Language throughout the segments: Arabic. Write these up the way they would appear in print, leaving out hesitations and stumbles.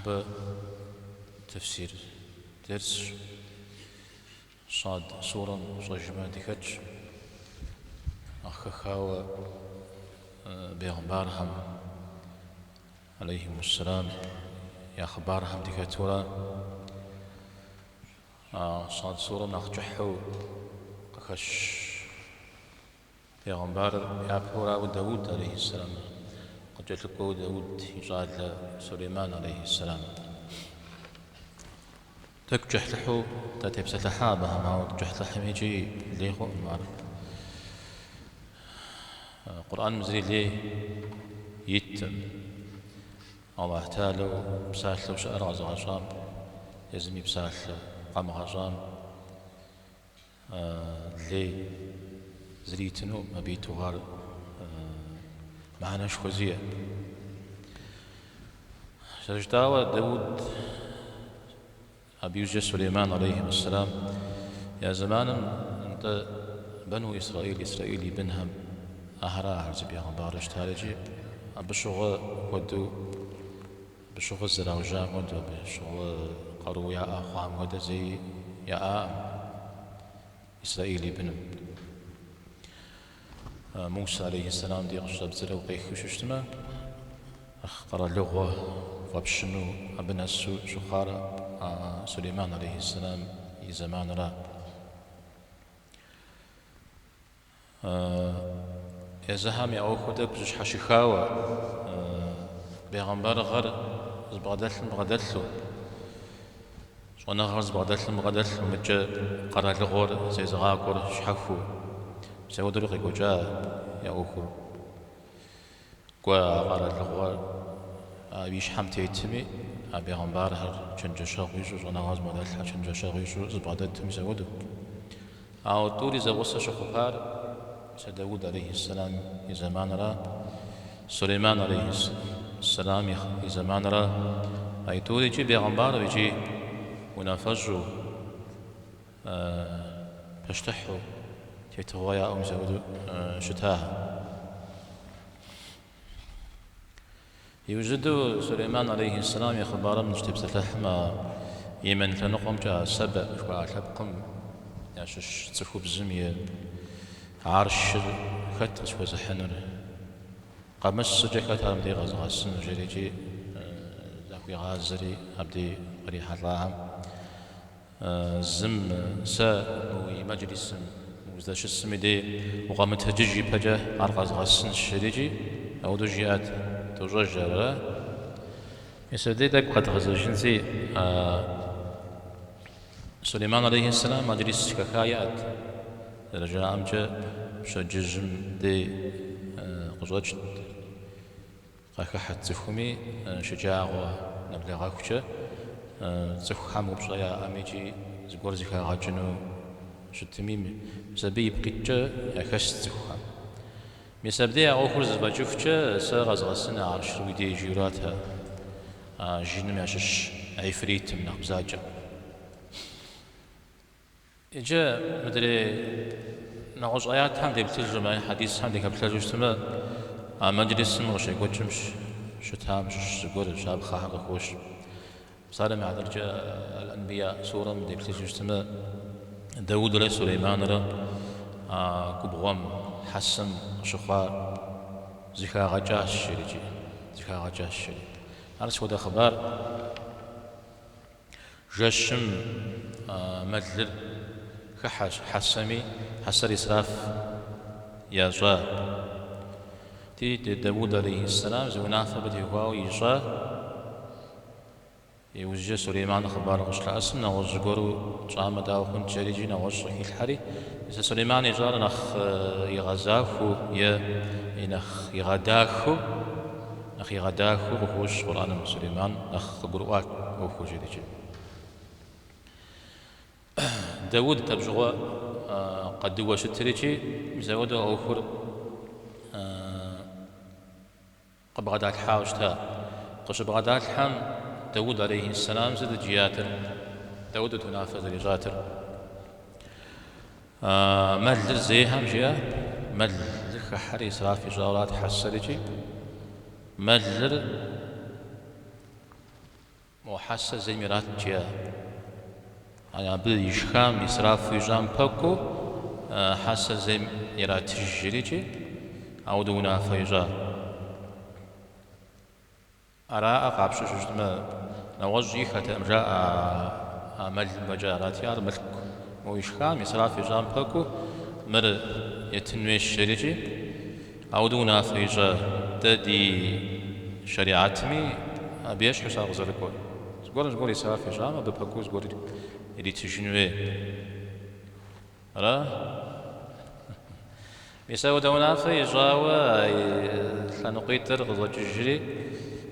أحب تفسير درس صاد سورة صجمة دكتش أخخاوة بيغمبارهم عليهم السلام يا أخبارهم دكتورا صاد سورة نخجحو أخش بيغمبار يا بورا وداود عليه السلام قد جلقوا داود يجعل سليمان عليه السلام تكجح لحو تتبس لحابها ما تجح لحم يجي ليخو مار قرآن مزري ليه يتم الله تعالى بساش لو شعر غزغشام يزمي بساش قام غشام ليه زريتنو مبيتو غار معنا شخوزية شجداوة داود أبي يوجد سليمان عليه السلام يا زمان أنت بنو إسرائيلي بنهم أهرا عرزب يا غبارش تارجي بشغل ودو بشغل الزراوجام ودو بشغل قرو يا أخوام ودو زي يا إسرائيلي بنم موسى عليه السلام دي غشب زرو قيخوش اجتماع قرى لغة وبشنو ابن السوء شخارة سليمان عليه السلام زمان را يا زهامي أو خدك بجش حشيخاوة بيغمبار غر زبغدلو شوانا غر زبغدلو مجا قرى لغور زي زغاكور شحفو سيودو لغي قجا يا أوخو قوى قرى لغور أبيش حمتي يتمي أبي غنبارها شنجا شاغيشو جونا غاز مدلها شنجا شاغيشو زبادتهم زودو أو طولي زغوصة شخوبار سداود عليه السلام زمان را سليمان عليه السلام زمان را أي طولي جي بيغنبار بيجي ونفجو بشتحو تيتغويا أو زودو شتاها يوجد سليمان عليه السلام يخبر من اشتبس لحما يمن لنقم جاء سبع وعلبكم ياشش تسخو بزمية عرش خط شوز حنر قمس جكت أمدي غزغسن جريجي ذاكي غازري أبدي ريح الله زم سا موي مجلس موزدش السمي دي وقامت هجيجي بجا عرقز غسن الشريجي أو دجيات تجرى يسدي دك قد غزجنزي سليمان عليه السلام مجلس كخايات رجال أمجا شججم دي قزوج قاكحت زخمي شجاع نبلغ أخشى زخم وبشايا أميجي زقور زكا غاجنو شتميم زبيب قجة يخش زخم مسابدي أخر زباجوفجة ساغز غسنا عرش ويدي جيراتها جينم ياشش عفريت من أخبزاجة إجا مدري نغوش آيات هم دي بترجمة حديث هم دي كبتلجوش تما مجلس نغوش يقوشمش شتام شغور شاب خاحق خوش صار مع درجة الأنبياء سورة من دي بترجوش تما داود عليه سليمان را كبغم حسن شخار زكا غجاش شريجي زكا غجاش شري عرس ودا خبر جشم مدلل كحش حسمي حسر إسراف يا جا تي داود عليه السلام زونافة بدي هواو يجا يوجه سليمان خبر غش لأسم نغش قرو جامع داو خن جريجي نغش حيل حري إذا سليمان يجار نخ يغزاخو نخ يغداخو نخ يغداخو بخوش قرآن سليمان نخ قرؤات وخو جريجي داود تبجغوا قد دوا شتريجي مزودو أوخر قبغدات حاوشتا قش بغدات حم داود عليه السلام زد جياتر داود تنافذ لجاتر مل زيهم جيا مل خحري صرافي جاورات حسرجي مل محسس زي مرات جيا أنا بدي يشخام إسراف في جام بكو حسس زي مرات جريجي أو دونا فيجا أرى أقابش جدما نوجي ختم جاء عمل مجالات يار ملك ويشخام إسراف في جام بكو مر يتنوي الشريجي أو دونا فيجا تدي شريعتمي أبيش حساب زرقول زقول يسافر في جامعة ببكو زقول اللي تجنوي را يساو دونا في جاوا لنقيتر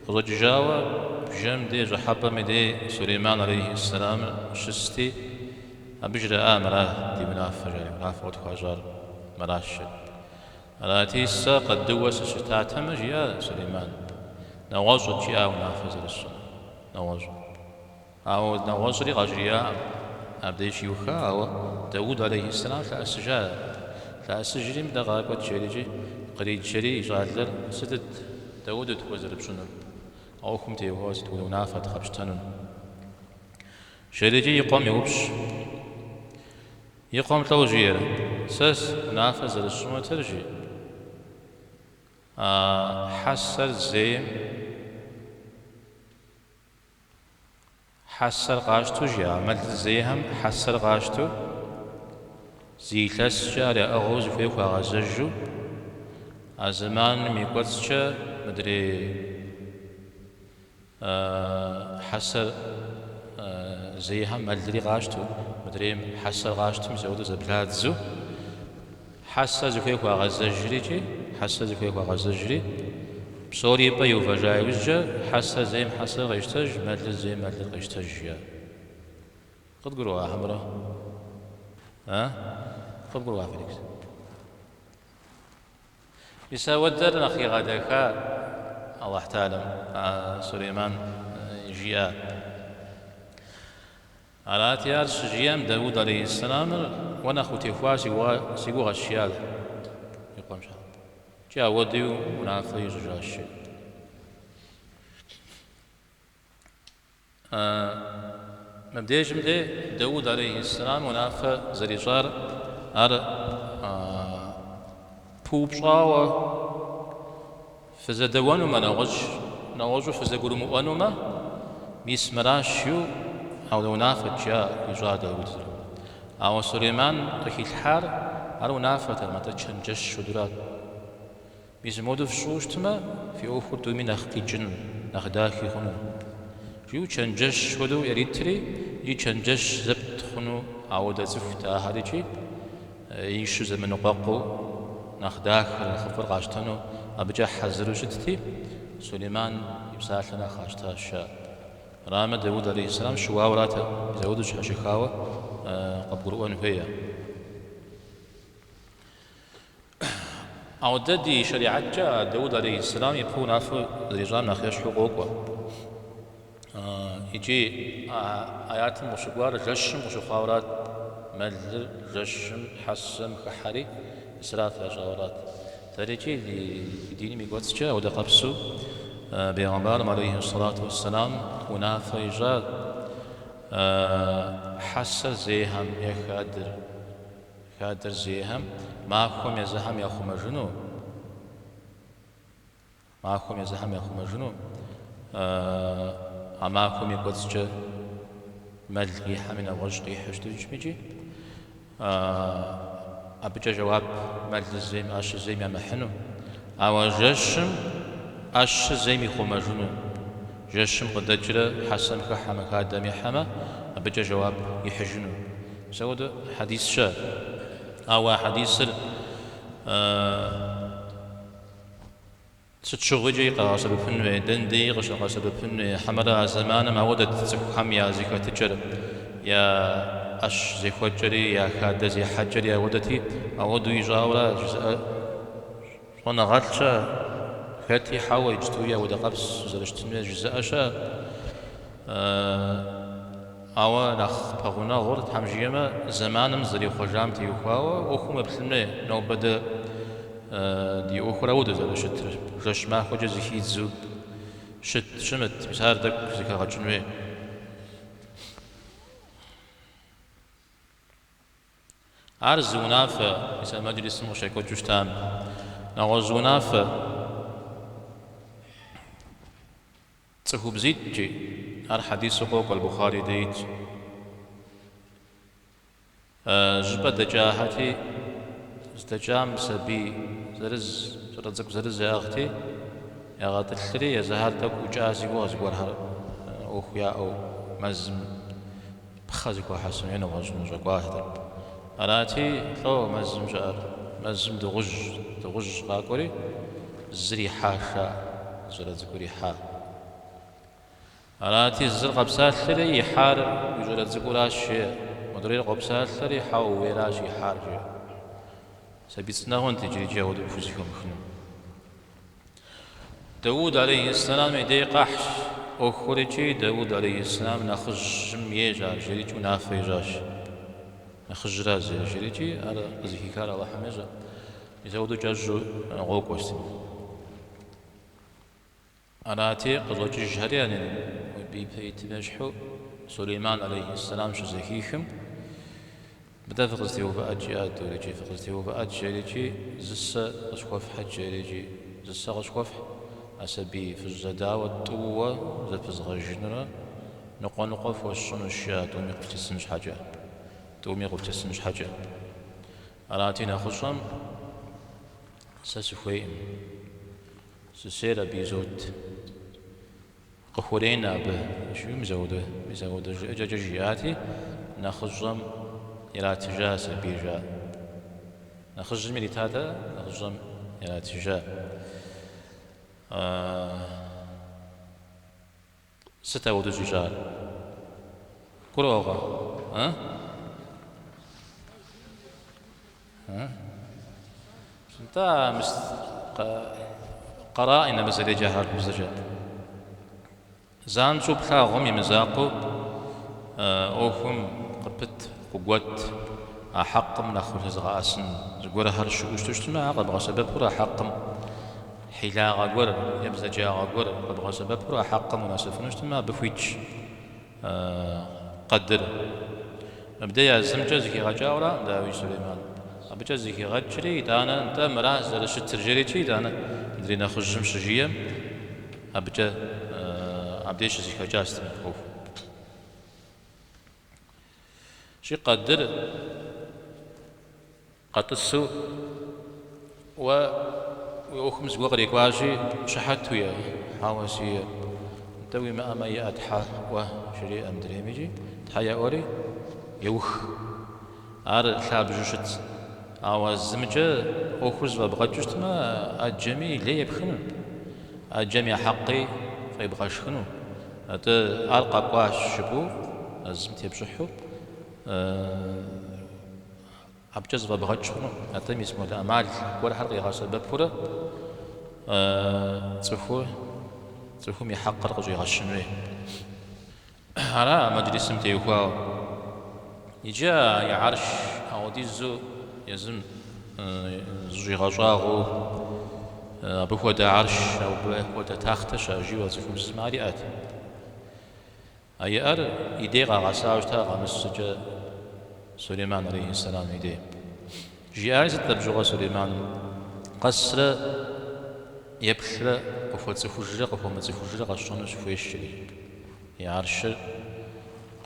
غضج جاوا بجم دي جحبة مدي سليمان عليه السلام شستي أبجر آمرا دي منافجة منافعة خاجر مراشد راتي السا قد دوس شتاتهم جيا سليمان نواجد جيا ونافذ السنة نواجد أو نواجد غجريا أبدي شيوخا أو داود عليه السلام لا أسجري من دقائق جريجي قريد جري جادلر سدد داود توزر بشنو أو كم تيواز تقولوا نافذ خبشتنون جريجي يقوم يوبش يقوم توجير سس نافذ السنة ترجي حسر زيم حسر قاشتو جا عملت زيهم حسر قاشتو زيلس جا لأغوز فيكو غزجو أزمان ميقوتس جا مدري حسر زيهم ملدري قاشتو مدري حسر قاشتو مزودو زبلاد زو حسر زفيكو غزجري جي حسر زفيكو غزجري بصوري بيو فجايوجا حسر زيم حسر غيشتج مدل زيم مدل غيشتج يا قد قروها حمرا قد قروها فيليكس يساودر نخي غادكا الله تعالى سليمان جيا على تيار سجيام داود عليه السلام ونخو تيفوا سيقو غشيال يقوم شاء جاء وديو منافي جاشي مبديش مدي داود عليه السلام منافى زريجار أر بوبشاوة فزدوانو ما نوج فزقولو مؤنو ما ميس مراشيو أو لو نافت جاء يجا داود أو سليمان قحي الحار أرو نافت ما تشنجش شدرات بيزمودو في شوشتما في أوفر دومي نخي جن نخداكي خنو جيو تشنجش شدو يريتري جي تشنجش زبط خنو عودة زفتا هارجي يشو زمن قاقو نخداك الخفر غاشتنو أبجا حزرو شدتي سليمان يبسالنا خاشتا الشاء رام داود عليه السلام شواوراته يزودو شخاوة قبقرؤون فيها أو ددي شريعة جاء داود عليه السلام يبقون عفو الرجال نخيش حقوقه يجي آيات مشقوار جشم وشخاورات مل جشم حسم خحري إسراف أجاورات تريجي ديني ميقوتس جاء ودا قبسو بيغمبار عليه الصلاة والسلام ونافي جاد حس زيهم خادر زيهم معكم يزهم يا خمجنو معكم يزهم يا خمجنو معكم يقصج ملقي حمنا وجقي حشد جمجي أبجا جواب مل الزيم أش الزيم يا محنو أو جشم أش الزيم خمجنو جشم قد جرى حسن كحمك آدم يحما أبجا جواب يحجنو سود حديث شا أو حديث ستشغجي قاس بفنوي دندي غش قاس بفنوي حمرا زمان ما ودت تزحم يا زكاة تجر يا أش زي خجري يا خاد زي حجري يا ودتي أودو يجاورا جزء وانا غلشا خاتي حاوي جتويا ودا قبس زرشتنوي جزء أشا أو نخ بغنا غورت حمجيما زمانم زري خجام تيوخاوا وخوم بسلمي نو بدا دي أخرى ودا زر شتر جش ما خجز هيزو شت شمت بسار دك زكا غجنوي عرز ونافة يسأل مجلس مشيكو جشتام نغز ونافة تصفو بزيد جي الحديث سقوق البخاري ديت جبا دجاهتي استجام سبي زرز رزق زرز يا أختي يا غات الثري يا زهرتك وجازي وازقورها أخويا أو مزم بخازك وحسن هنا وزن جواهر أراتي أو مزم جار مزم دغج قاقوري زري حاشا زرز قوري حا أراتي الزر قبسات ثري يحار يزرز قوراش مدري قبسات ثري حاو ويراشي حار سبيتنا هون تجري جاود بفوزكم خنم داود عليه السلام يدي قحش أخرجي داود عليه السلام نخج ميجا جريج ونافي جاش نخج رازي جريجي على قزيكي كار الله حميجا يزودو جاجو غوكوستي أراتي قزوجي جهريان وبيبيت مجحو سليمان عليه السلام شزكيكم بدا فقزتي وفأجيات وريجي فقزتي وفأج ريجي زسا غشكوف حج ريجي زسا غشكوف أسبي في الزداوة الطوة زفز غجنرا نقف وشن الشيا تومي قفتي السنج حاجة تومي قفتي السنج حاجة أراتينا خشم سسفويم سسيرا بيزوت قخورينا به شو مزوده جاجياتي نخجم إلى تجاس بيجا نخجم إلى تاتا نخجم إلى تجا ستة ودجاج كروغا تا قرائن مزل جهر مزجا زان شو بخاغم يمزاقو أوهم قبت قوت أحقم ناخذ زغاسن زغور هرش وشتشتما قبغى سبب برا حقم حلا غور يمزجا غور قبغى سبب برا حقم مناسف نشتما بفويتش قدر مبدأ الزمجة زكي غجاورا داوي سليمان أبجا زكي غجري دانا أنت مراز على شتر جريتي دانا مدري ناخذ جمشجية أبجا أبديش زكي غجاست مكوف شي قدر قطسو وأخمز وغريك واجي شحت ويا حاوسي توي ما أمي أتحى وشري أمدري ميجي تحيا أوري يوخ أر ثاب جوشت أو الزمجة أخرز وبغجوشت ما الجميع ليه يبخنو الجميع حقي فيبغاش خنو ألقى قواش شبو الزمت يبشحو أبجز وبغج شنو أتم اسمه الأمال ولا حرق يغاسل بفورة تفهم يحقق رجع غشنوي على مجلس متيوكوا يجا يعرش أو ديزو يزم زوجي غجاغو بهو دا عرش أو بهو دا تختش أجي وزفهم زماريات أي أر إيديغا غساوشتا غمسجا سليمان عليه السلام إيدي جياري ستبجغ سليمان قصر يبخر قفوة فجر قفوة فجر قشون فيشري يعرش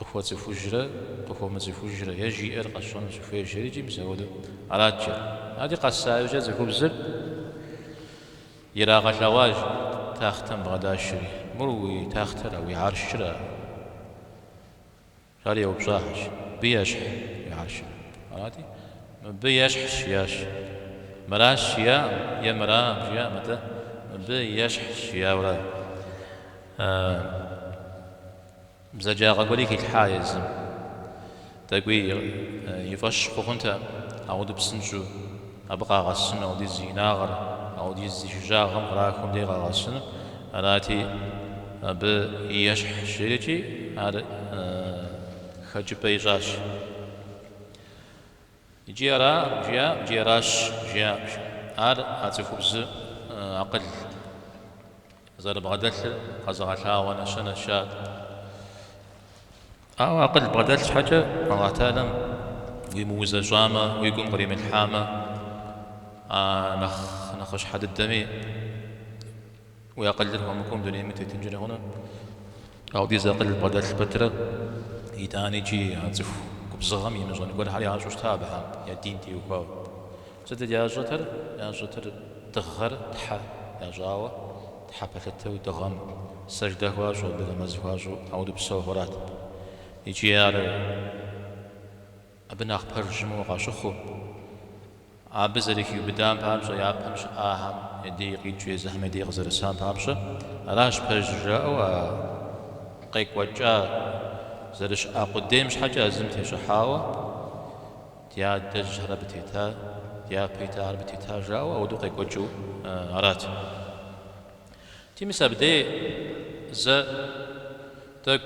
قفوة فجر قفوة فجر يجي إر قشون فيشري جيم زودو على تجر هذه قصة يجاز كبزر يراغ الشواج تاختم بغداشري مروي تاختر أو يعرشرا قال يوم بصاحش بيشح يعرش مراتي بيشح شياش مراش شيا يا مرا شيا متى بيشح شيا ولا بزجاج قولي كي الحايز تقوي يفش قنتا أعود بسنجو أبقى غسن أو دي زيناغر أو دي زجاغم راكم دي غسن مراتي بيشح شيرتي هذا خج بيجاش جيرا جيا جيراش جيا هذا أتفوز أقل زار بغدل قزغتها وانا شنا شاد أو أقل بغدل حاجة الله تعالى ويموزة جامة ويقوم قريم الحامة نخش حد الدمي ويقللهم مكم دنيا متى تنجري هنا أو دي زاقل بدل البترة يتاني جي عزف كبزغم يمزون يقول حالي عاشوش تابعها يا دينتي وكاو زد يا جتر تغر تحا يا جاوة تحا بثتو تغم سجده واجو بغمز واجو عودو بسوهرات يجي يار أبناخ برجمو غاشخو عبزرك يبدام بامشا يا بامش آهم يديق يجي زهم يديق زرسان بامشا راش برجاء و قيك وجا زرش أقدمش حاجة زمتي شحاوة تيا دج هربتيتا تيا بيتا هربتيتا جاوة أو دو قيك وجو عرات تيمس أبدي ز تك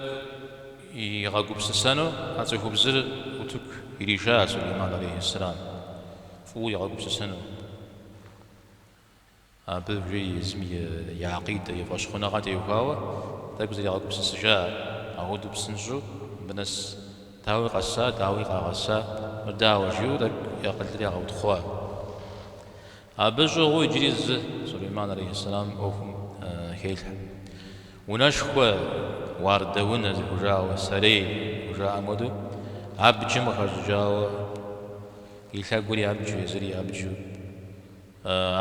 يغاقب سسانو أتوكو بزر وتك يريجا سليمان عليه السلام فو يغاقب سسانو أبري يزمي يعقيد يفاشخونا غادي يوكاوا تك بزر يغاقب سسجا أغودو بسنجو بنس داوي غسا داوي غاسا مداوي جيو تك يقلد يغاود خوا أبجو هو يجريز سليمان عليه السلام أوفم هيل ونشخوا واردون زوجاو سري وجاء مدو عبد مخرج جاو يلحقولي عبد يزري عبد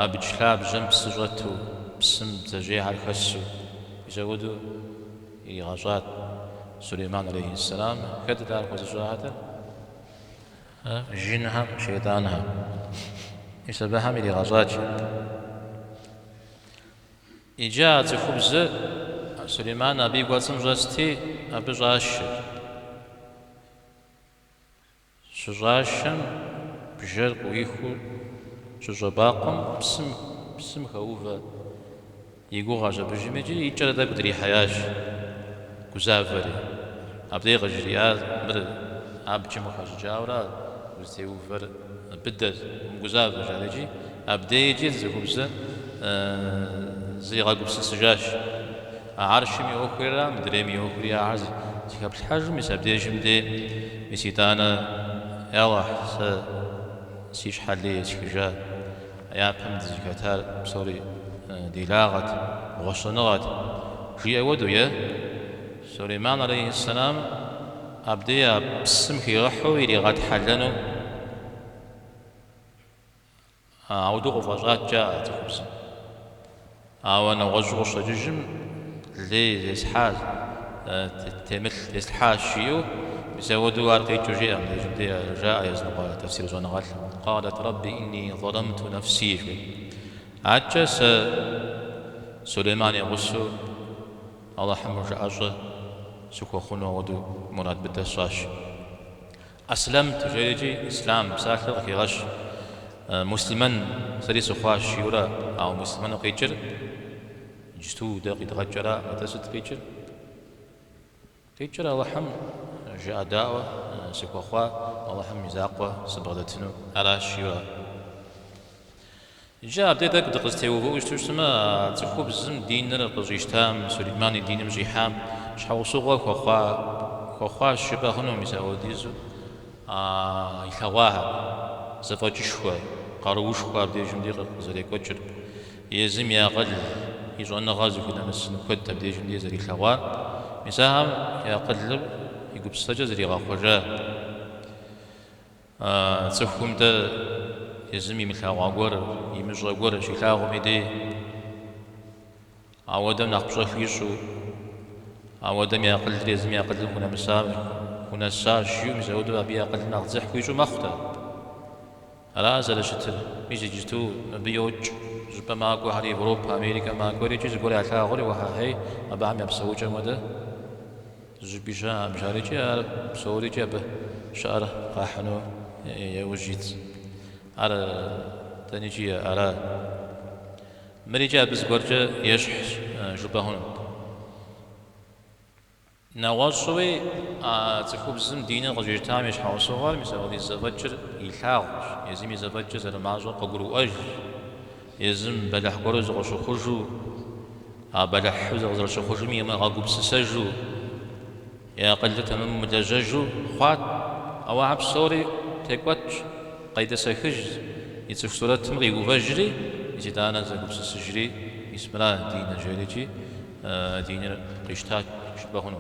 عبد شلاب جنب سجرته بسم تجيه على الخسو يزودو يغاجات سليمان عليه السلام كد دار خزجاته جنها شيطانها يسبها من يغاجات إجازة خبز سليمان أبي قاسم جاستي أبي جاشم بجر ويخو شجباقم بسم خوفا يقو غاجة بجي مجي يجرى دا قدري حياش كزافري أبدي غجريات مر أبجي مخاج جاورا وزي وفر بدر مقزافر جالجي أبدي يجي زي خبزة زي غاقب سجاش عرشمي أخرى مدريمي أخرى عرض تكاب الحجم يسابدي جمدي مسيتانا يلا سيش حالي تكجا يا بحمد زكاتار بصوري ديلاغت وغشنغت جي أودو يا سليمان عليه السلام أبدي بسمك يرحو إلي غاد حلنو عودو غفاجات جاء تخبز أنا وجوش ججم لي إسحاق تمل إسحاق شيو بسودوا أرقي جوجي أم جدي جاء يزنق تفسير زنغال قالت ربي إني ظلمت نفسي عجس سليمان يغسو الله حمر جاء سكو خنو ودو مراد بالدساش أسلمت جيجي إسلام ساخر كي غش مسلمان سريس خواش يورا أو مسلمان قيجر جستو داقي تغجرا متسد قيجر قيجر الله حم جاء دعوة سكو خوا الله حم يزاقوا سبغدتنو على شيورا جاء بديتك دقستي وهوش تسمى تخوب الزم ديننا القزيشتام سليماني دين مزيحام شحال صغوا خوا شبهنا مساو ديزو يخواها زفاجي شوي قاروش خوا بدي جندي زري كوتشر يزم يا قل يجونا غازو كنا مسن كنت بدي جندي زري خوا مساهم يا قلب يقب السجا زري غاخوجا تفهم ده يزمي مثل غاغور يمج غاغور شي لاغو ميدي عودم نقشو فيشو عودم يا قلب يزمي يا قلب كنا مسام كنا ساشيو مزودو ابي قلب نغزح ويجو مختا على زل شتر ميجي جتو بيوج جبا ماكو هاري اوروبا امريكا ماكو ريجي زغوري على غوري وها هي ابا عم يبسوجا مده جبيجا مجاريجي بسوري جاب شعر قاحنو يوجيت على تنيجي على مريجا بزغورجا يشح جبهون نواصوي تخوب زم دينا غجير تامش حوصوغال مثلا يزفجر يلحاغ يزم يزفجر زر مازو ققرو أج يزم بلح قرز غشو خجو بلح حوز غزر خجو ميما غاقوب سسجو يا قلت تمام مدججو خوات أو عب سوري تكواتش قيد سخج يتسف صورة مغي وفجري يزيدانا زكوب سجري يسمرا دين جريجي دين قشتات شبهنا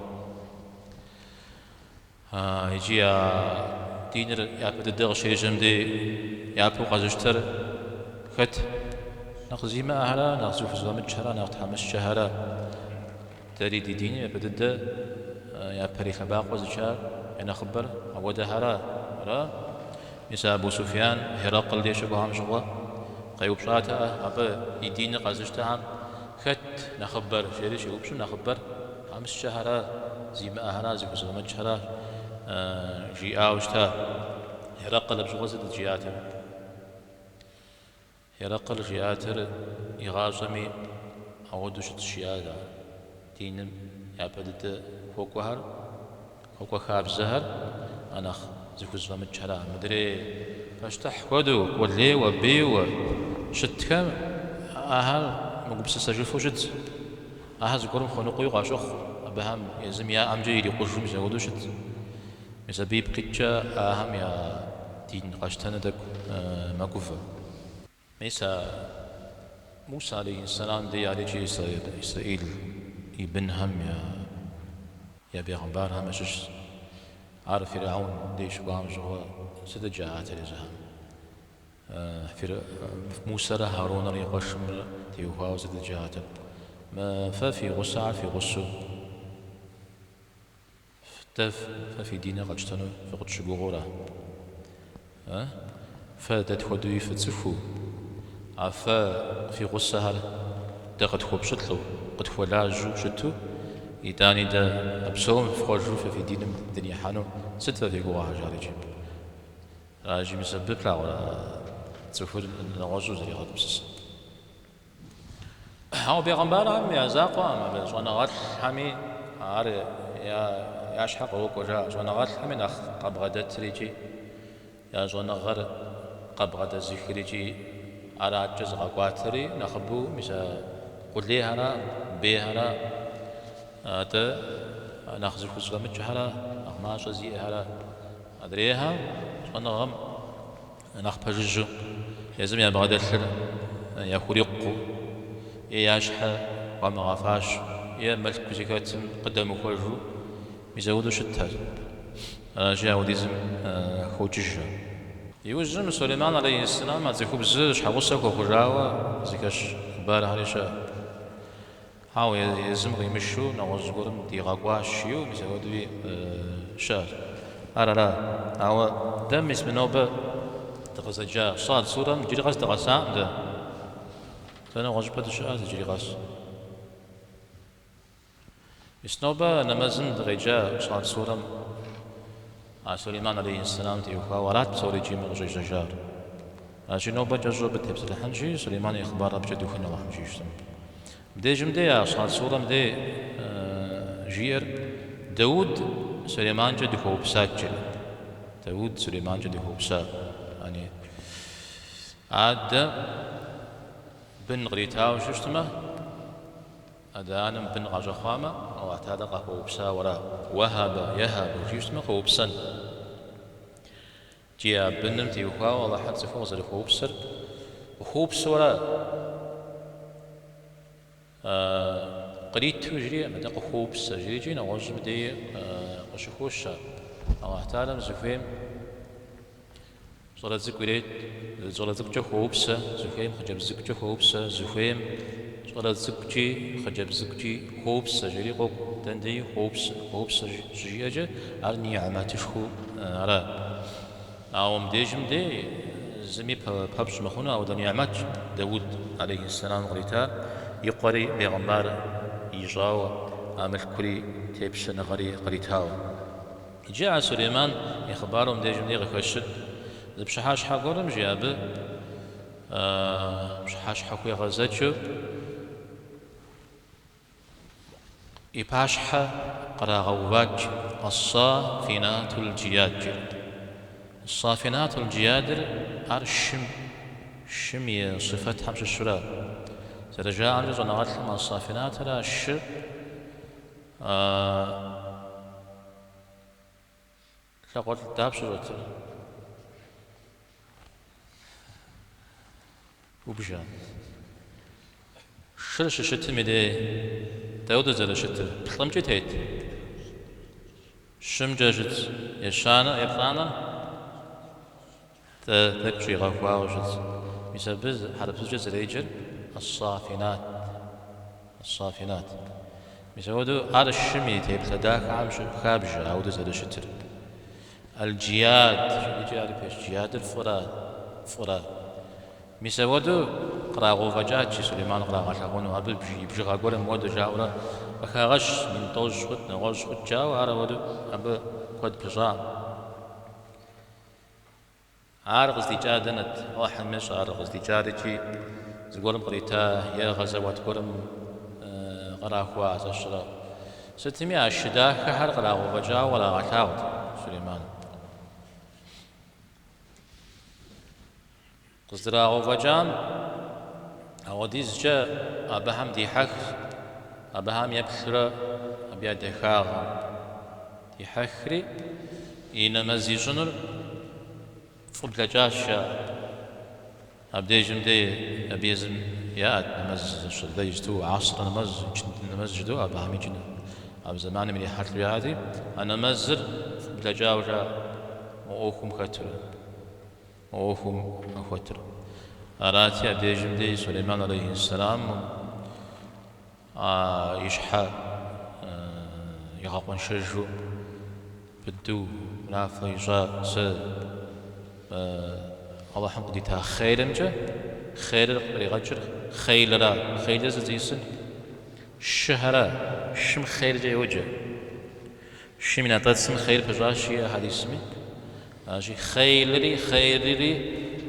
يجي دين يا بدر شيء جمدي يا بو قازشتر خت نقزي ما أهلا نقزو في زوام الشهرة نقتحمس شهرة تريد دين يا بدر يا بريخ باق وزشار أنا خبر أودا هرا مثل أبو سفيان هرقل ليش بهم شغله قيوب شاته أبا يدين قازشتهم خت نخبر شيء وبشو نخبر خمس شهرة زي ما أهلا زي في زوام الشهرة جي أوشتا هرقل بشغل جياتر هرقل جياتر يغازمي أودوش الشيادة دين يا بدت فوق وهر فوق خاب زهر أنا زكوز فمتشرا مدري فاشتح ودو ولي وبي وشتكم أهل مقبس سجل فوجد أهل زكورم خنقوي قاشخ أبهم يزم يا أمجي يقولون زودو شت مسبيب قتشا أهم يا دين قاشتنا دك مقوفة ميسا موسى عليه السلام دي عليه إسرائيل ابن هم يا بيغمبار هم شش عارف فرعون ديش قام جوا ستجاعات رزهم موسى هارون يقشم تيوها ستجاعات ما ففي غصة في غصة ففي دينا قدشتنو في قدش بغورة فتدخدوي فتسفو عفا في غصة هر قد خوب شتلو قد خولاجو شتو يداني دا أبسوم فخرجو في دين الدنيا حانو ستة في قواها جاريجي راجي مسبب لا ولا تسفر نغزو زي غد بسس هاو بيغمبار هم يا زاقوا هم زوانا غات حمي عار يا شحق وكو جا زوانا غات حمي نخ قبغدت ريجي يا زوانا غر قبغدت زيخريجي على جزء قواتري نخبو مسا قلي هنا بي هنا هذا ناخذ الخزوة متجهرة نخماش زي هلا أدريها أنا غم نخبججو لازم يا بغداد يا خريقو يا شحة وما غفاش يا ملك زكاة قدام خرجو ميزودو شتات جاء وديزم خوججة يوجم سليمان عليه السلام زكو بزاش حوصك وخجاوة زكاش بار هريشة هاو يزم غيمشو نغوز قرم دي غاقوا شيو ميزودوي شار لا هاو دم اسم نوبة تغزجا صاد صورة جري غاز تغسام ده فأنا غجبت الشعار جري غاز اسنوبة نمزن دغيجا صاد صورة سليمان عليه السلام تيوفا ورات سوري جي مغجي ججار نوبة جزو بتبس الحنجي سليمان إخبار أبجد وخنا الله مجيشتم بدي جمدي يا صاد صورة بدي جير داود سليمان جد هو بساجل داود سليمان جد هو بسا يعني عاد بن غريتاو ششتمه أدانم بن غجخامة أو أعتاد قهوة بسا ولا وهب يهب جيشتمه هو بسن جيا بنم تيوخا والله حد سفوز الخوب سر وخوب سورة قريت تجري مدى خوب سجري جينا وجب دي وشخوشة أو أحتالم زفيم صلاة زكوريت صلاة زكجة خوب سا زفيم خجب زكجة خوب سا زفيم صلاة زكجي خجب زكجي خوب سجري قوب تندي خوب سجيجة أرني عماتش خو على أو مديجم دي زمي بابش مخونا أو دنيا عماتش داود عليه السلام غريتا يقري بيغمبار يجاو عمل كري تيبش نغري قريتاو جاء سليمان يخبارهم ديجم دي غفشت بشحاش حقورم جياب بشحاش حقوي غزاتشو إباشحة قراغوباج الصافنات الجياد الصافنات الجيادر أرشم شمية صفات حمش الشراء سرجاء عن جزء نغات لما الصافنات لا الشر شاقوات التاب شروط وبجان شرش شتم دي داود زل شتر بخلم جتيت شم جاجت يشانا يبرانا تكشي غفوا وجت بسبب حرب جز ريجر الصافنات مسودو هذا الشمي تيب تداك عام خابج عود زل شتر الجياد شو يجي فيش جياد الفرات مسودو قراغو فجات سليمان قراغ شاغون وابل بجي غاغور مودو جاورا وخاغش من طوج خد نغوش خد جاو هذا ودو اب كود بجا عارق ازدجادنت واحد مش عارق ازدجادتي زغورم قريتا يا غزوات قرم قراخوا عشرة 600 الشدا كحر قراغو فجا ولا غشاوت سليمان قزراغو فجان أوديز جاء أبهم دي حخ أبهم يبخر أبيا دخاغ دي حخري إنما زيجنر فبلا جاشا أبدي جمدي أبيزم ياد نمز شدي جتو عصر نمز جدو أبهم يجن أب زمان من يحرك بهذه أنا مزر فبلا جاوجا وأوكم خطر وأوكم خطر أراتي أبدي جمدي سليمان عليه السلام يشحى يغاقون شجو بدو منافع يجا س الله حمد ديتا خير مجا خير رغجر خيل زيسن شهرة شم خير جاي وجه شمنا تسم خير بجاشي هذه اسمي أجي خيري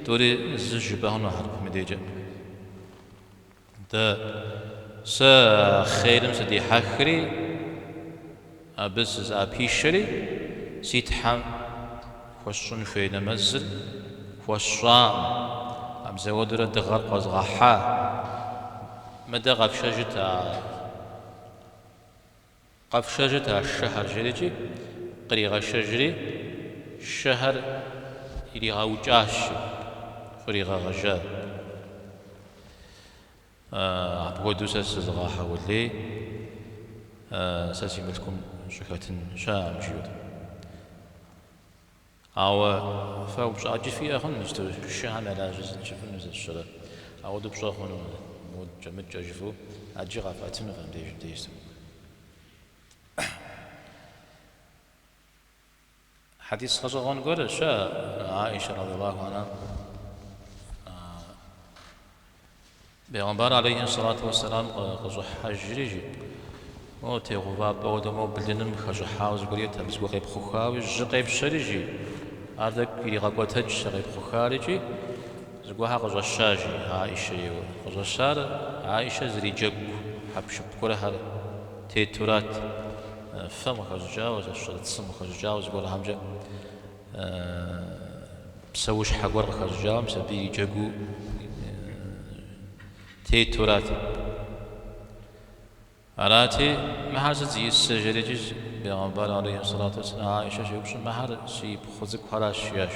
دوري زجبهن وحرب مديجة ده س خيرم سدي حخري أبس أبيشري سيتحم خوشون في نمزل خوشام أم زودر دغر قزغحا مدى قفشجتا الشهر جريجي قريغا شجري الشهر إلي غاوجاش قريغا غجا عبودو سزغا حولي ساسي ملكم شكاتن شام جيود أو فوش أجي في أخن نشتو الشهر على جزء شفن نزل الشرع أو دو بشاخون مود جمد جاجفو أجي غافاتن فهم ديجتو حديث خزغون قول شاء عائشة رضي الله عنها بيغمبار عليه الصلاة والسلام قزح حجريجي مو تيغوبا بودو مو بلدنم خجح حاوز قريتها بس قيب خوخاوي جقيب شريجي هذاك اللي غاقوة تج غيب خوخاريجي زقوها قزح شاجي عائشة يو قزح شار عائشة زري جق حبش بكلها تيتورات فم خجاوز الشرط سم خجاوز قول همجة بسوش حقور خجاوم سبي جقو تيتورات أراتي مهارز زي السجريج بيغمبر عليه الصلاة والسلام عائشة شيوبش مهار شي بخوزك حراش ياش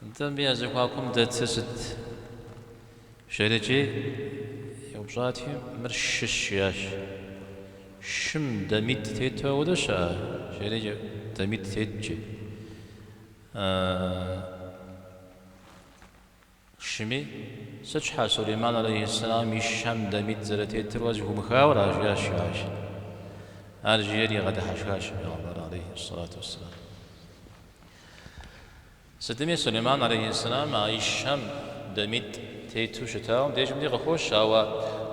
انتم بيازقواكم دتست شريجي يوبشاتي مرشش ياش شم دميت تيتو ودشا شريجي دميت تيتجي شمي سجحة سليمان عليه السلام يشم دميت زرتيت وجهه مخاورة جاش عاش أرجيري غدا حشاش بيغمبر عليه الصلاة والسلام ستمي سليمان عليه السلام يشم دميت تيتو شتاهم ديجم دي غخوش أو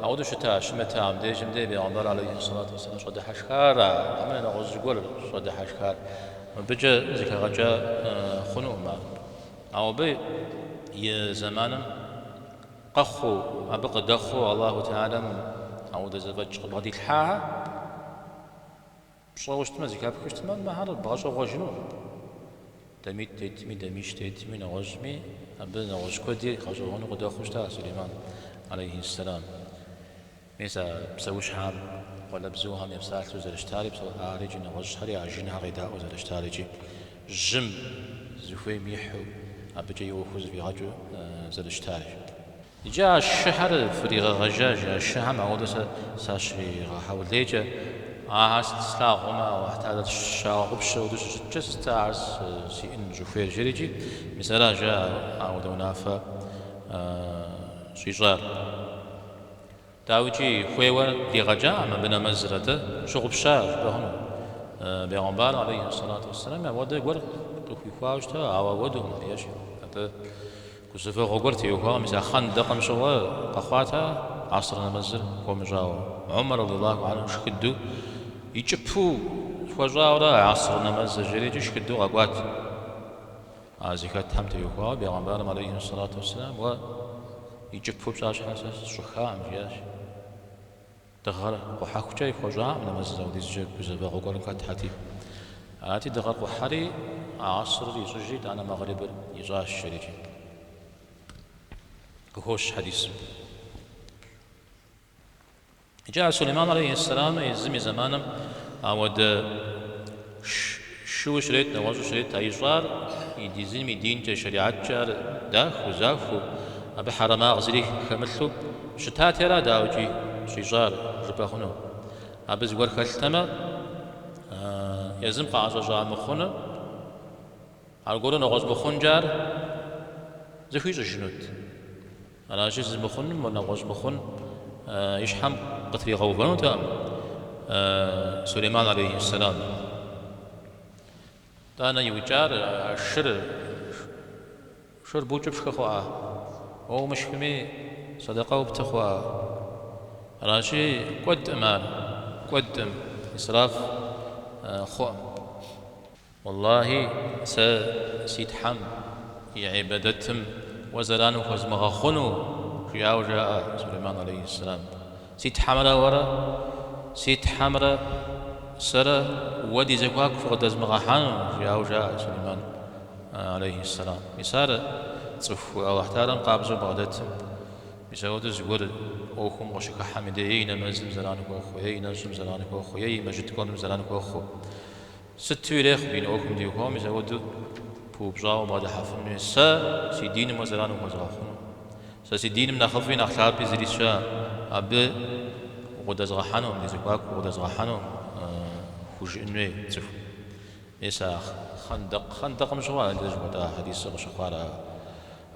أعود شتاء شمتام ديجم دي بيغمبر عليه الصلاة والسلام شد حشكارا عمنا نغوز جول شد حشكار بجا زكا غجا خنوع ما أو بي يا زمانم قخو أبقى دخو الله تعالى أعود زوج غادي الحاها بشروش تما زكا بكش تما ما هذا بغاش غوجنو دميت تيتمي دميش تيتمي نغوجمي أبدا نغوج كودي خاجو هون غدا خوش تاع سليمان عليه السلام ميسا بسوش حام ولا بزوهم يبسالتو زرشتاري بسو عارجي نغوج حري عجينها غداء وزرشتاري جم زفوي ميحو أبجي يوخز في غجو زلشتاري جاء الشهر فريغ غجاج الشهر ما هو ساشي غاحول ليجا سلاغما وحتى الشاغب ودوس جست تعرس سي إن جوفير جريجي مثلا جاء عودونا ف شجار داوجي خويوا لغجا ما بنا مزرته شغب شاف بهنا بيغمبار عليه الصلاة والسلام وده يقول في خواجته أو ودهم ليش هذا كسفة غورتي وهو مثلا خندق مشوا قخواته عصرنا مزر قوم جاوا عمر رضي الله عنه شكدو يجبو فجاورا عصرنا مزر جريج شكدو غوات زكاة تمت وهو بيغمبار عليه الصلاة والسلام و يجبو بشاش حساس شخام فياش دغر وحاكو جاي فجاع من مزر وديز جب بزبا غوغل كات حتي آتي دغر وحري عصر يسجد أنا مغرب يجاش شريجي كهوش حديث جاء سليمان عليه السلام يزمي زمانا ود شو شريت نواجه شريت أيجار يديزمي دين شريعة جار داخ وزاف أبي حرما غزري خمسلو شتات يرا داوجي شجار رباخنو أبي زور خلتما يزم قاعد جا مخونه على قولنا نغز بخون جار زخيج جنود على جزء بخون ولا غز بخون يشحم قتل غوبان تام سليمان عليه السلام دانا يوجار شر بوجب شخوا أو مشكمي صدقة وبتخوا راشي قدم إسراف خوام والله سيتحم عبادتهم وزران وزمغا خنو جاء سليمان عليه السلام سيت حمرا سرا ودي زكواك فقد ازمغا حانو جاء سليمان عليه السلام مسار صفو او احتارا قابزو بغدتهم بسود زور اوخم غشك حمدين مزم زرانك واخويا نجم زرانك واخويا مجد كون زرانك واخو ستو إليخ بين أوكم ديوكم يزودوا بوبجاو بعد حفظ سي دين مزرانو مزراخون سي دين من خلفين أخلاق بزريشا أب وقد زرحانهم ديزكواك وقد زرحانهم خوش إنوي تفو إيسا خندق مشروع لجوة حديث غشقارا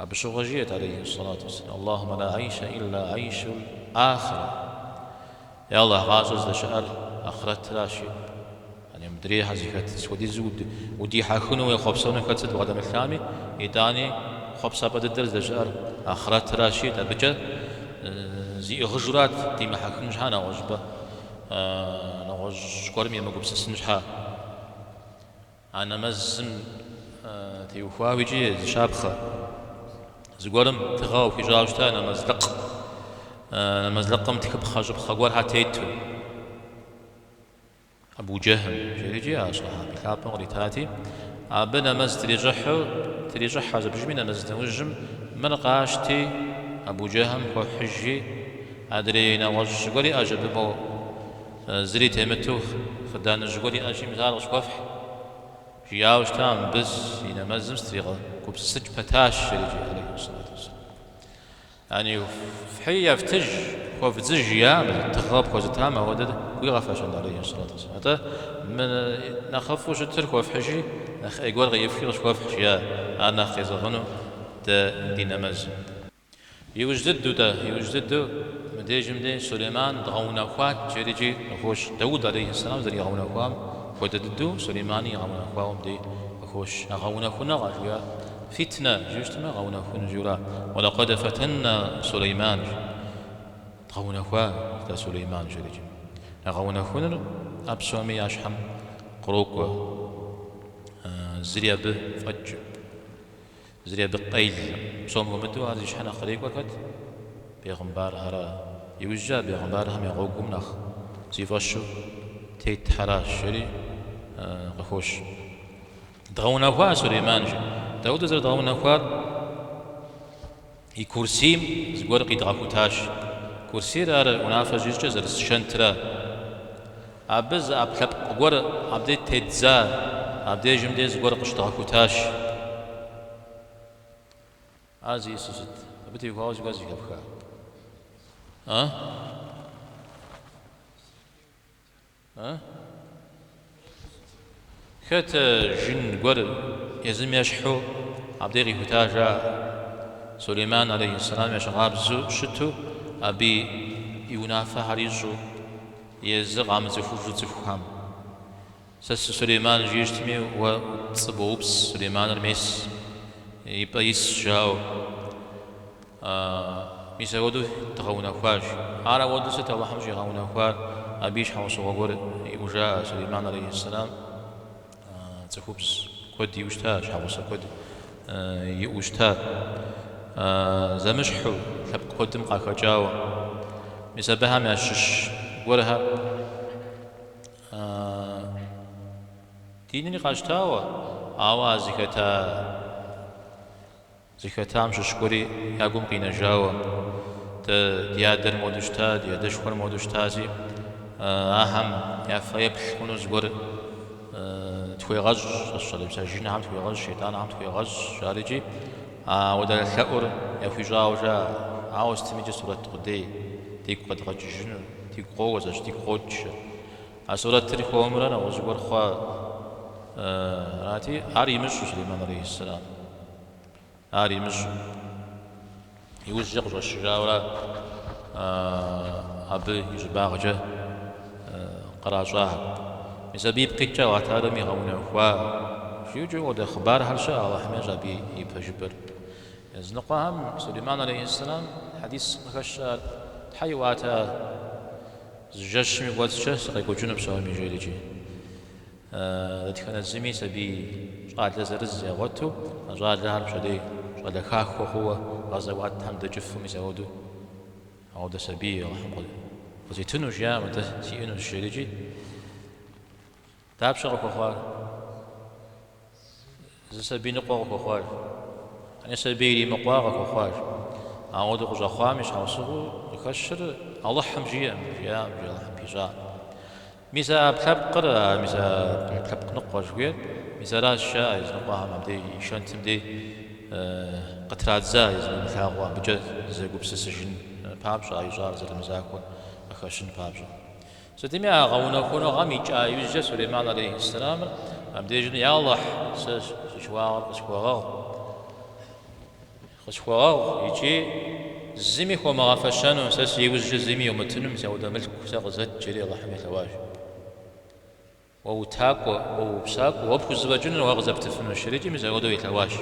أب شغجية عليه الصلاة والسلام اللهم لا عيش إلا عيش الآخرة يا الله غازز لشأر آخرت راشي يعني مدري هذيك سودي زود ودي حاخنو يخبصون كتد وقدم الثامي إداني خبصة بدل دجار آخرت راشيد أبجا زي غجرات دي ما حاخنش هانا وجبة نوج كورمي ما قبس سنجها أنا مزم تيوفا ويجي شابخة زقورم تغاو في جاوشتا أنا مزلقم تكب خاجب خاقور هاتيتو أبو جهم جريجي صحابي كابن غري تاتي أبنا مز تريجح هذا بجمينا مز توجم من قاشتي أبو جهم هو حجي أدرينا وجوري أجب بو زري تيمتو خدان جوري أجي مزار وشكوفح جياوش تام بس هنا مزم ستريغا كوب سج بتاش جريجي عليه الصلاة والسلام يعني في يفتج خوف زجيا تخاب خوز تام ودد ويغفاش عليه الصلاة والسلام هذا من نخاف وش ترك وفحشي يقول غيفكر وش وفحشيا أنا خيزغنو دين مز يوجد مدي سليمان دغونا خوات جريجي خوش داود عليه السلام زري غونا خوام وددو سليماني غونا خوام دي خوش غونا خونا غاجيا فتنة جوجتما غونا خونا جورا ولقد فتنا سليمان غونا خوا تا سليمان جريجي غونا خونا أبسومي أشحم قروق زريب فج زريب قيل صوم ومدو هذا شحنا خليق وقت بيغمبار هرا يوجا بيغمبار هم يغوقم نخ زيفاشو تيت حراش شري غخوش دغونا خوا سليمان داود زر دغونا خوا يكرسيم زغور قيدغاكوتاش كرسي رار ونافع جيجا زر شنترا أبز أبلب غور أبدي تيتزا أبدي جمدي زغور قشتغاكوتاش عزي سيست بدي يخاوز قازي كفكا خت جن قر يزم يشحو عبدي هتاجا سليمان عليه السلام يشغاب شتو أبي ينافع هريزو يزغ عم زفوج زفوهم سس سليمان جيشتمي وصبوبس سليمان الميس يبايس جاو ميسودو تغونا خواج على ودو ستة وحمش يغونا خواج أبيش حوص وغور وجاء سليمان عليه السلام تخبز كود يوشتا حوص كود يوشتا زمشحو حب قدم قاكا جاو مسبها ماشش ورها ديني قاشتاوا آوا زكتا مش شكوري يقوم قينا جاوا ديادر مودشتا ديادشور مودشتازي أهم يفيبش كنوز ور توي غج الشلب سجين عم توي غج شيطان عم توي غج جارجي وده الثأر يفي جاوجا عاوز تميج سورة قدي تيك قد غج جن تيك قوز تيك قوج سورة تريخ عمرنا وزور خوا راتي عاري مش سليمان عليه السلام عاري مش يوزق الشجاورة أبي يجباغجه قراصاه مسبيب قيتشا واتهذا ميغونا خوا شيوجو وده خبار هالشا الله حميجا بي يبجبر زنقاهم سليمان عليه السلام حديث مخشى حيواتا زجاج ميغواتشا سقيقو جنب سوامي جيليجي كان الزمي سبي قال لزرز يغوتو قال لها بشدي قال خاخو هو غزوات حمد جف ميزودو او ده سبي رحمه وزيتونو جا متى سيئنو الشيليجي تاب شغل خوار زسبي نقوى خوار أنا سبيلي مقوى خوار أعود غزا خامش حوصه يكشر الله حمجيا مجيا الله حمجيا ميزا بتبقر ميزا بتبق نقوى شوية ميزا راس شاء يزنقوها مبدي شانتم دي قطرات زا يزن ثاغوا بجد زي قبس سجن بابشا يجار زي المزاكون أخشن بابشا ستمي غونا كونو غامي جا يوجد سليمان عليه السلام أمديجن يا الله خشواغ يجي زمي خو مغافشانو ساس يوجد زمي ومتنم ساودا ملك ساغزت جري الله حمي ثواج ووتاكو وبساكو وبكو الزواجن وغزبت فنو الشريجي مزاودو يتواش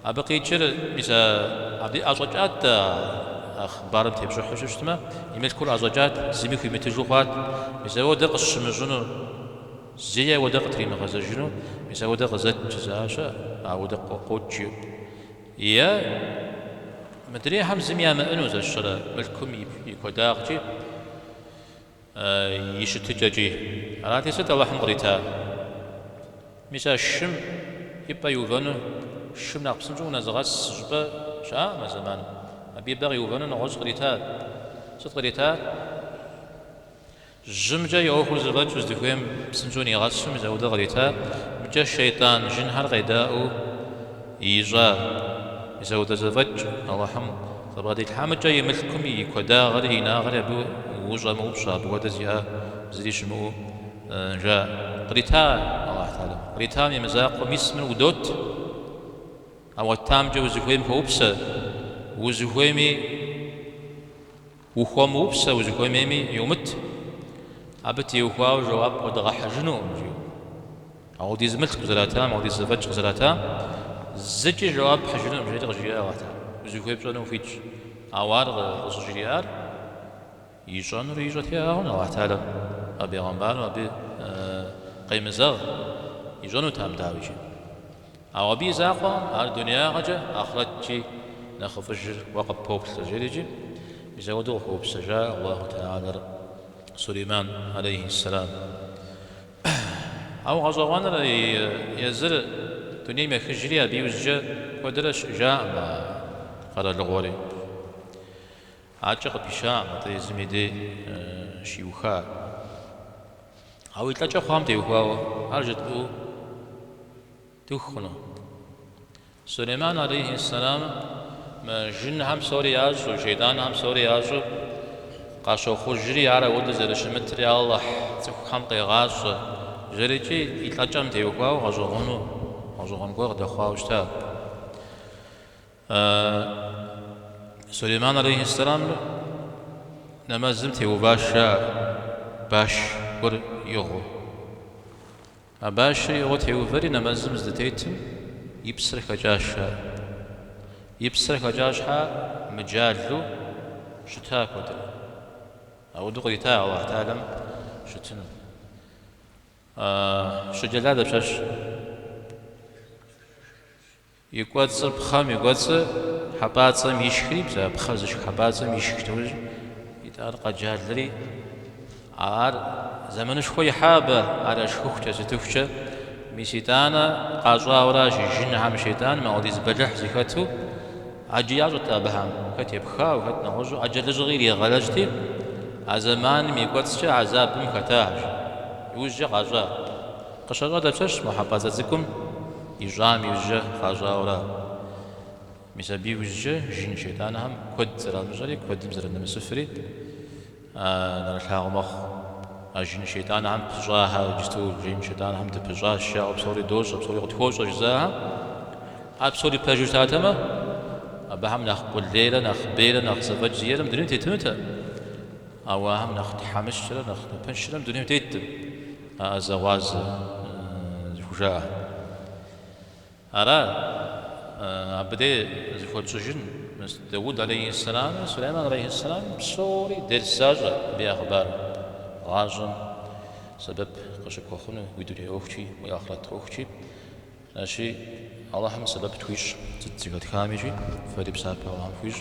أبقي جر ميزا عبدي أزوجات أخبار بتبجح حشتما يمل كل أزوجات زمي في متجوخات ميزا ودق الشمجنو زي ودق تريم غزجنو ميزا ودق زت جزاشا أو دق قوتشيو يا مدري هم زميا ما إنه زشرة ملكم يكوداقجي يشتجاجي أنا تيسد الله حمريتا ميزا الشم يبقى يوفنو الشم ناقصن جو نزغس جبا شا ما زمان أبي بغي يوفنو نغوز غريتا صد غريتا جمجا يوخو زغج وزدفوهم بسنجوني غاسم زودا غريتا مجا الشيطان جنهر غيداؤو يجا يزودا زغج الله حم طبغادي الحامجا يملكم يكودا غري ناغر أبو وجا موبشا بودا زيها زريش مو جا غريتا الله تعالى غريتا مزاق ومسمن ودوت أو التامجا وزفوهم فوبسا وزفوهمي وخوام وبسا وزفوهمي يومت أبتي وخواو جواب ودغا حجنو أو دي زملت غزلاتام أو دي زفج غزلاتام زجي جواب حجنو مجرد غجياء واتا وزفوه بسانو فيتش أوار غزجيار يجان ريجات يا هون الله تعالى أبي غنبان وأبي قيم زغ يجانو تام داويجي أو أبي زاقا على الدنيا غجا أخرجي ناخذ فجر وقب بوب سجيريجي بزودو خوب سجا الله تعالى سليمان عليه السلام أو غزوان يزر دنيا ما خجريا بيوزجا ودرش جاء ما قال الغوري عاجق بشام تيزمي دي شيوخا أو يتلاجا خام تيوخا أرجت بو تخنو سليمان عليه السلام جن هم سوري يازو شيطان هم سوري يازو قاشو خجري على ود زر شمتري الله تخم قيغاش جريتي يتلاجم تيوكوا غزوغون غور دخواوشتا سليمان عليه السلام نمازم تيوباشا باش ور يغو باش يغو تيوفري نمازم زدتيتم يبصر خجاشها مجالو شتاك ودر أو دغري تا الله تعلم شتنو شجلادة بشاش يقواتر بخام يقواتر حباتر ميشكري بزا بخازش حباتر ميشكري يتار قجال لري عار زمنش خوي حابة على شخوخة ستوخة ميشيتانا قاجوا وراش جن هم شيطان ما وديز بجح زكاتو عجيازو تابهم كتب خاو هات نغزو عجل صغير غلجتي عزمان ميقوتش عذاب مكتاج يوجه غزا قشرة دبشش محبازتكم يجام يوجه غزا ورا مسبي يوجه جن شيطان هم كد زرا مجري كد مزرا نمسفري نرشاغ مخ جن شيطان هم بجاها جستو جن شيطان هم تبجاه الشاء بصوري دوش بصوري غتخوش جزاها بصوري بجوشتاتما أبهم نخ بليلة نخ بيلة نخ زوج زيادة مدرين تيتمتها أوهم نخ حمشرة نخ بنشرة مدرين تيتم زواز زوجة أرى أبدي زوج سجن داود عليه السلام سليمان عليه السلام بصوري درساجة بأخبار غاجم سبب قشك وخنو ويدري أختي ويأخرت أختي ناشي اللهم سبب تويش تتزيغت كاميجي فريب سابق اللهم فيش